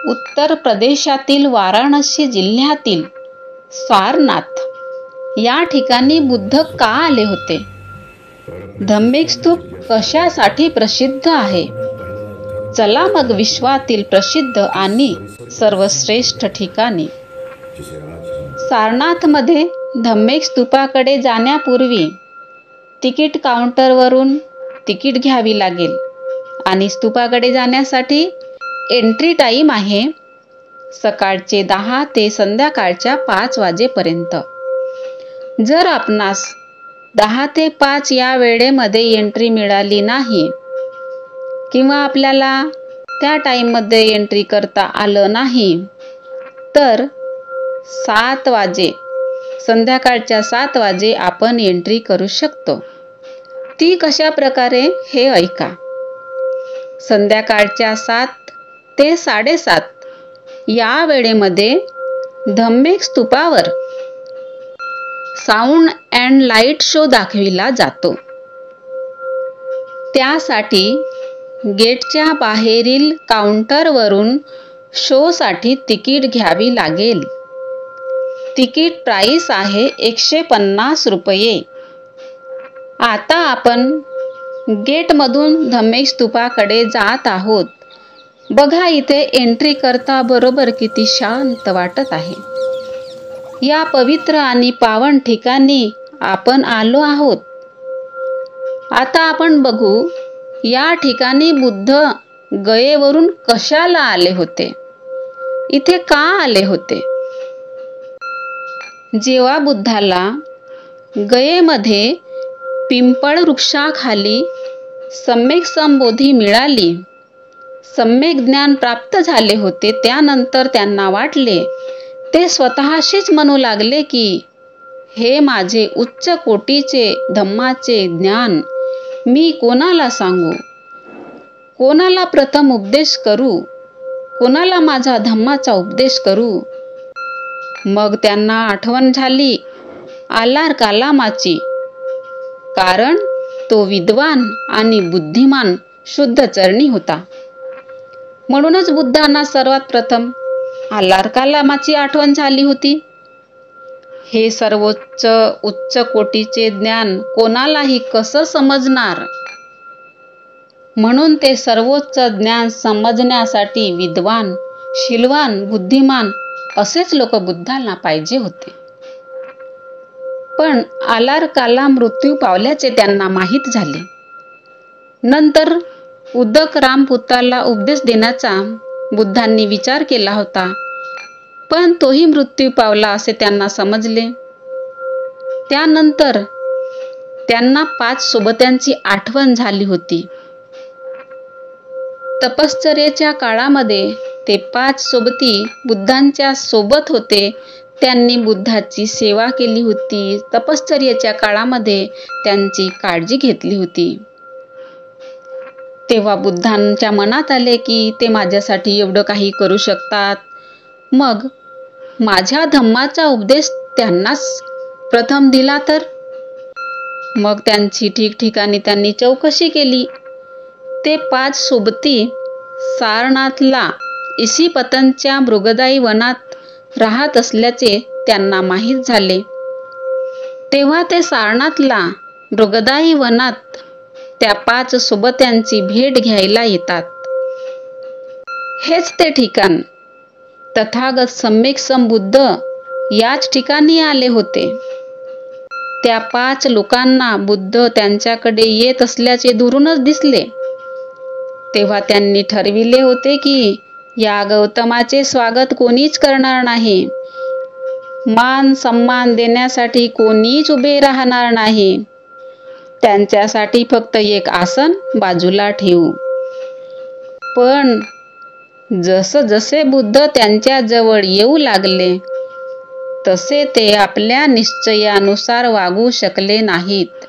उत्तर प्रदेशातील वाराणसी जिल्ह्यातील सारनाथ या ठिकाणी बुद्ध का आले होते? धार्मिक स्तूप कशासाठी प्रसिद्ध आहे? चला मग विश्वातील प्रसिद्ध आणि सर्वश्रेष्ठ ठिकाणी सारनाथमध्ये धार्मिक स्तूपाकडे जाण्यापूर्वी तिकीट काउंटरवरून तिकीट घ्यावी लागेल आणि स्तूपाकडे जाण्यासाठी एंट्री टाईम आहे सकाळचे 10 ते संध्याकाळच्या 5 वाजेपर्यंत. जर आपणास 10 ते 5 या वेळेमध्ये एंट्री मिळाली नाही किंवा आपल्याला त्या टाईममध्ये एंट्री करता आलं नाही तर 7 वाजे संध्याकाळच्या 7 वाजे आपण एंट्री करू शकतो. ती कशा प्रकारे हे ऐका. संध्याकाळच्या 7 ते 7:30 या वेळेमध्ये धार्मिक स्तूपावर साऊंड अँड लाईट शो दाखविला जातो. त्यासाठी गेटच्या बाहेरील काउंटरवरून शोसाठी तिकीट घ्यावी लागेल. तिकीट प्राइस आहे 150 रुपये. आता आपण गेटमधून धार्मिक स्तूपाकडे जात आहोत. बघा इथे एंट्री करता बरोबर किती शांत वाटत आहे. या पवित्र आणि पावन ठिकाणी आपण आलो आहोत. आता आपण बघू या ठिकाणी बुद्ध गयेवरून कशाला आले होते? इथे का आले होते? जेव्हा बुद्धाला गयेमध्ये पिंपळ वृक्षाखाली सम्यक संबोधी मिळाली, सम्यक ज्ञान प्राप्त झाले होते, त्यानंतर त्यांना वाटले, ते स्वतःशीच म्हणू लागले की हे माझे उच्च कोटीचे धम्माचे ज्ञान मी कोणाला सांगू? कोणाला प्रथम उपदेश करू? कोणाला माझा धम्माचा उपदेश करू? मग त्यांना आठवण झाली आलार कालामाची, कारण तो विद्वान आणि बुद्धिमान शुद्ध चरणी होता. म्हणूनच बुद्धांना सर्वात प्रथम आलार कालामाची आठवण झाली होती. हे सर्वोच्च उच्च कोटीचे ज्ञान कोणालाही कसं समजणार? म्हणून ते सर्वोच्च ज्ञान समजण्यासाठी विद्वान, शीलवान, बुद्धिमान असेच लोक बुद्धांना पाहिजे होते. पण आलार काला मृत्यू पावल्याचे त्यांना माहीत झाले. नंतर उदक रामपुताला उपदेश देण्याचा बुद्धांनी विचार केला होता, पण तोही मृत्यू पावला असे त्यांना समजले. त्यानंतर त्यांना 5 सोबत्यांची आठवण झाली होती. तपश्चर्येच्या काळामध्ये ते 5 सोबती बुद्धांच्या सोबत होते. त्यांनी बुद्धाची सेवा केली होती. तपश्चर्येच्या काळामध्ये त्यांची काळजी घेतली होती. तेव्हा बुद्धांच्या मनात आले की ते माझ्यासाठी एवढं काही करू शकतात, मग माझ्या धम्माचा उपदेश त्यांनाच प्रथम दिला तर? मग त्यांची ठिकठिकाणी त्यांनी चौकशी केली. ते 5 सोबती सारनाथला इसिपतनच्या मृगदायी वनात राहत असल्याचे त्यांना माहीत झाले. तेव्हा ते सारनाथला मृगदायी वनात त्या 5 सोबत्यांची भेट घ्यायला येतात. हेच ते ठिकाण. तथागत सम्यक संबुद्ध याच ठिकाणी आले होते. त्या 5 लोकांना बुद्ध त्यांच्याकडे येत असल्याचे दुरूनच दिसले. तेव्हा त्यांनी ठरविले होते की या गौतमाचे स्वागत कोणीच करणार नाही. मान सन्मान देण्यासाठी कोणीच उभे राहणार नाही. त्यांच्यासाठी फक्त एक आसन बाजूला ठेवू. पण जसजसे बुद्ध त्यांच्या जवळ येऊ लागले तसे ते आपल्या निश्चयानुसार वागू शकले नाहीत.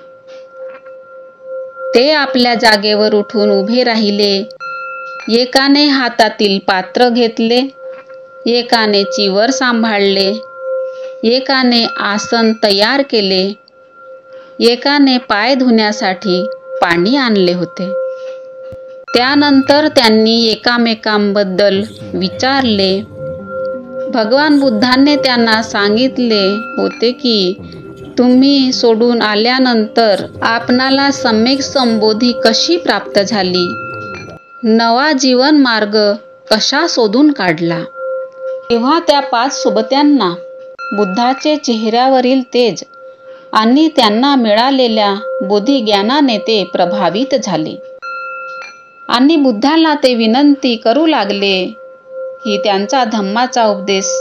ते आपल्या जागेवर उठून उभे राहिले. एकाने हातातील पात्र घेतले, एकाने चिवर सांभाळले, एकाने आसन तयार केले, एकाने पाय धुण्यासाठी पाणी आणले होते. त्यानंतर त्यांनी एकामेकांबद्दल विचारले. भगवान बुद्धांनी त्यांना सांगितले होते की तुम्ही सोडून आल्यानंतर आपणाला सम्यक संबोधी कशी प्राप्त झाली, नवा जीवन मार्ग कशा शोधून काढला. तेव्हा त्या 5 सोबत्यांना बुद्धाचे चेहऱ्यावरील तेज आणि त्यांना मिळालेल्या बोधिज्ञानाने ते प्रभावित झाले आणि बुद्धाला ते विनंती करू लागले की त्यांचा धम्माचा उपदेश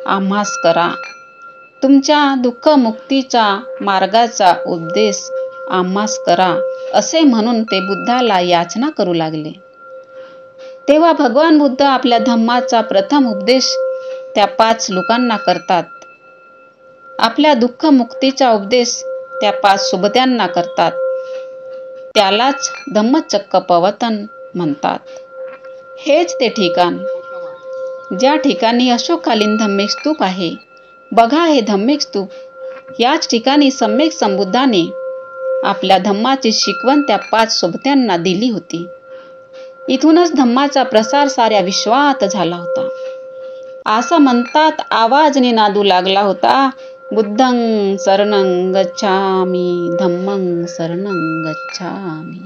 आम्हास करा, तुमच्या दुःखमुक्तीचा मार्गाचा उपदेश आम्हास करा, असे म्हणून ते बुद्धाला याचना करू लागले. तेव्हा भगवान बुद्ध आपल्या धम्माचा प्रथम उपदेश त्या 5 लोकांना करतात. आपल्या दुःखमुक्तीचा उपदेश त्या 5 सोबत्यांना करतात. त्यालाच धम्मचक्कपवतन म्हणतात. हेच ते ठिकाण ज्या ठिकाणी अशोककालीन धम्मिक स्तूप आहे. बघा, हे धम्मिक स्तूप. याच ठिकाणी सम्यक संबुद्धाने आपल्या धम्माची शिकवण त्या 5 सोबत्यांना दिली होती. इथूनच धम्माचा प्रसार साऱ्या विश्वात झाला होता. असं म्हणतात आवाज निनादू लागला होता, बुद्धं शरणं गच्छामि, धम्मं शरणं गच्छामि.